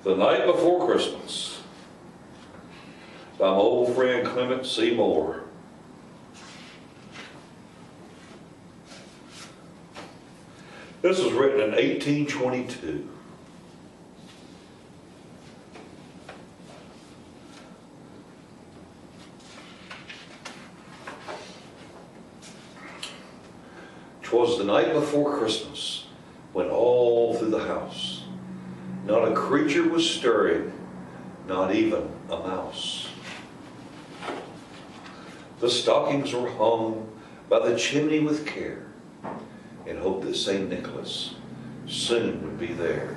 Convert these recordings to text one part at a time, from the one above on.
The Night Before Christmas by my old friend Clement C. Moore. This was written in 1822. "'Twas the night before Christmas, when all through the house not a creature was stirring, not even a mouse. The stockings were hung by the chimney with care, in hope that St. Nicholas soon would be there.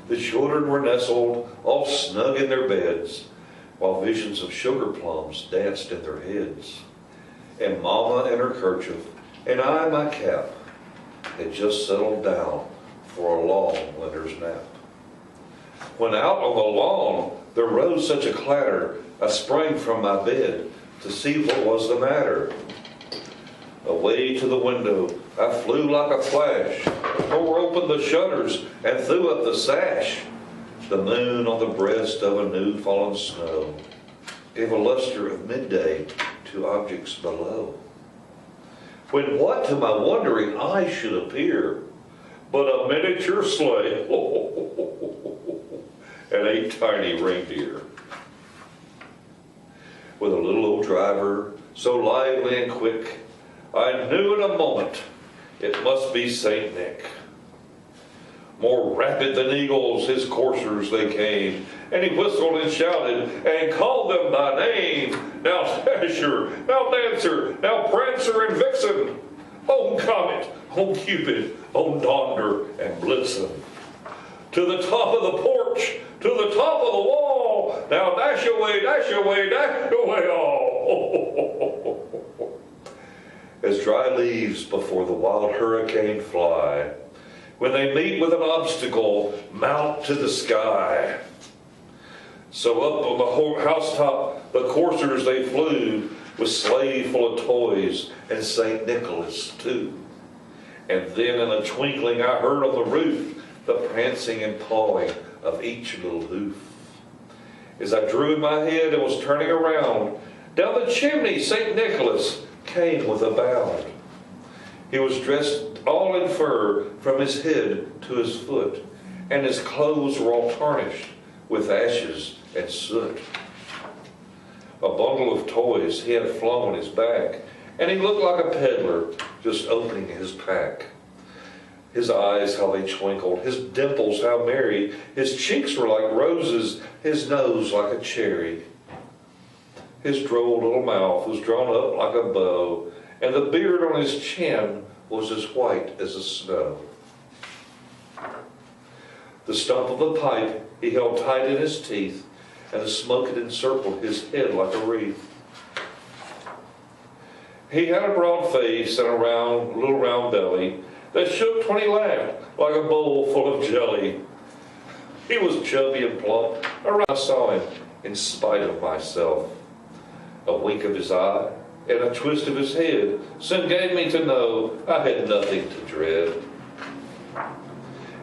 The children were nestled all snug in their beds, while visions of sugar plums danced in their heads. And Mama in her kerchief, and I my cap, had just settled down for a long winter's nap. When out on the lawn there rose such a clatter, I sprang from my bed to see what was the matter. Away to the window I flew like a flash, tore open the shutters and threw up the sash. The moon on the breast of a new fallen snow gave a luster of midday to objects below. When what to my wondering eyes should appear but a miniature sleigh and a tiny reindeer, with a little old driver so lively and quick, I knew in a moment it must be Saint Nick. More rapid than eagles his coursers they came, and he whistled and shouted and called them by name. Now Dasher, now Dancer, now Prancer and Vixen, on Comet, on Cupid, on Donder and Blitzen. To the top of the porch, to the top of the wall, now dash away, dash away, dash away all. As dry leaves before the wild hurricane fly, when they meet with an obstacle, mount to the sky. So up on the housetop, the coursers they flew, with sleigh full of toys, and St. Nicholas too. And then in a twinkling I heard on the roof the prancing and pawing of each little hoof. As I drew in my head and was turning around, down the chimney St. Nicholas came with a bound. He was dressed all in fur from his head to his foot, and his clothes were all tarnished with ashes and soot. A bundle of toys he had flung on his back, and he looked like a peddler just opening his pack. His eyes, how they twinkled, his dimples, how merry, his cheeks were like roses, his nose like a cherry. His droll little mouth was drawn up like a bow, and the beard on his chin was as white as the snow. The stump of the pipe he held tight in his teeth, and the smoke had encircled his head like a wreath. He had a broad face and a little round belly that shook when he laughed like a bowl full of jelly. He was chubby and plump. I saw him in spite of myself. A wink of his eye and a twist of his head soon gave me to know I had nothing to dread.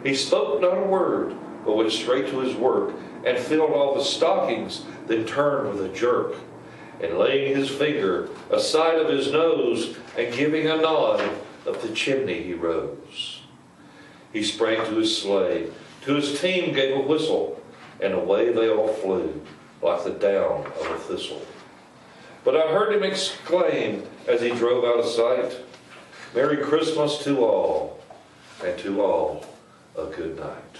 He spoke not a word, but went straight to his work and filled all the stockings, then turned with a jerk, and laying his finger aside of his nose and giving a nod, up the chimney he rose. He sprang to his sleigh, to his team gave a whistle, and away they all flew like the down of a thistle. But I heard him exclaim as he drove out of sight, "Merry Christmas to all, and to all a good night."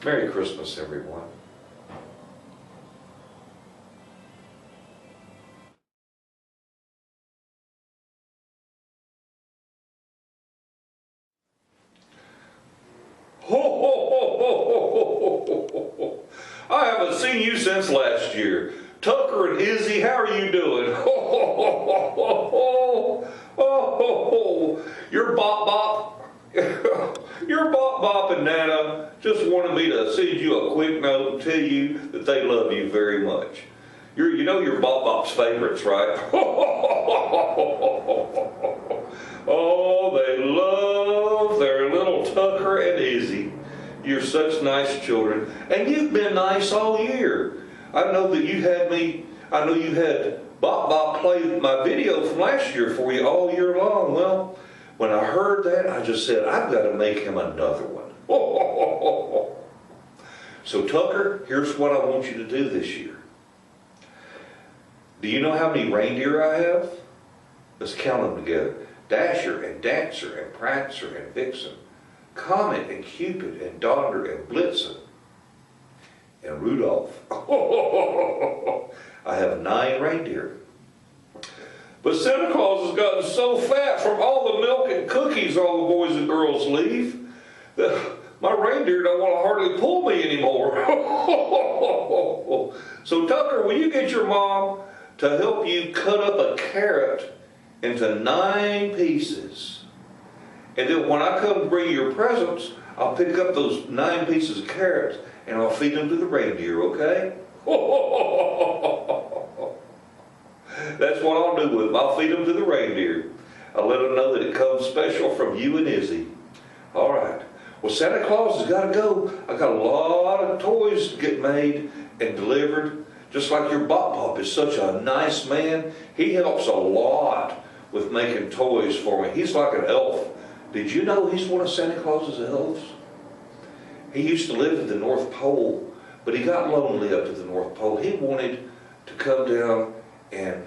Merry Christmas, everyone. Ho, ho, ho, ho, ho, ho, ho, ho, ho. I haven't seen you since last year. Tucker and Izzy, how are you doing? Ho, ho, ho, ho, ho, ho, ho, ho, ho. Your BopBop, your BopBop and Nana just wanted me to send you a quick note and tell you that they love you very much. You know you're BopBop's favorites, right? Oh, they love their little Tucker and Izzy. You're such nice children. And you've been nice all year. I know that you had BopBop play my video from last year for you all year long. Well, when I heard that, I just said, I've got to make him another one. So Tucker, here's what I want you to do this year. Do you know how many reindeer I have? Let's count them together. Dasher and Dancer and Prancer and Vixen, Comet and Cupid and Donder and Blitzen and Rudolph. I have 9 reindeer. But Santa Claus has gotten so fat from all the milk and cookies all the boys and girls leave that my reindeer don't want to hardly pull me anymore. So Tucker, will you get your mom to help you cut up a carrot into 9 pieces? And then when I come to bring you your presents, I'll pick up those 9 pieces of carrots and I'll feed them to the reindeer, okay? That's what I'll do with them. I'll feed them to the reindeer. I'll let them know that it comes special from you and Izzy. All right. Well, Santa Claus has got to go. I got a lot of toys to get made and delivered. Just like your BopBop is such a nice man. He helps a lot with making toys for me. He's like an elf. Did you know he's one of Santa Claus's elves? He used to live at the North Pole, but he got lonely up to the North Pole. He wanted to come down and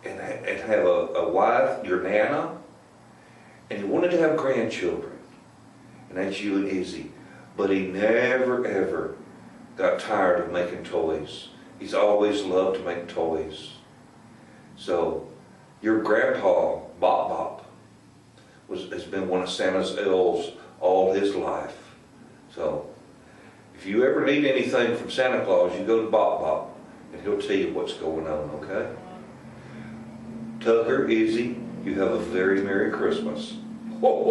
have a wife, your Nana, and he wanted to have grandchildren. And that's you and Izzy. But he never, ever got tired of making toys. He's always loved to make toys. So, your grandpa, BopBop, has been one of Santa's elves all his life. So, if you ever need anything from Santa Claus, you go to BopBop, and he'll tell you what's going on, okay? Tucker, Izzy, you have a very Merry Christmas. Bye-bye.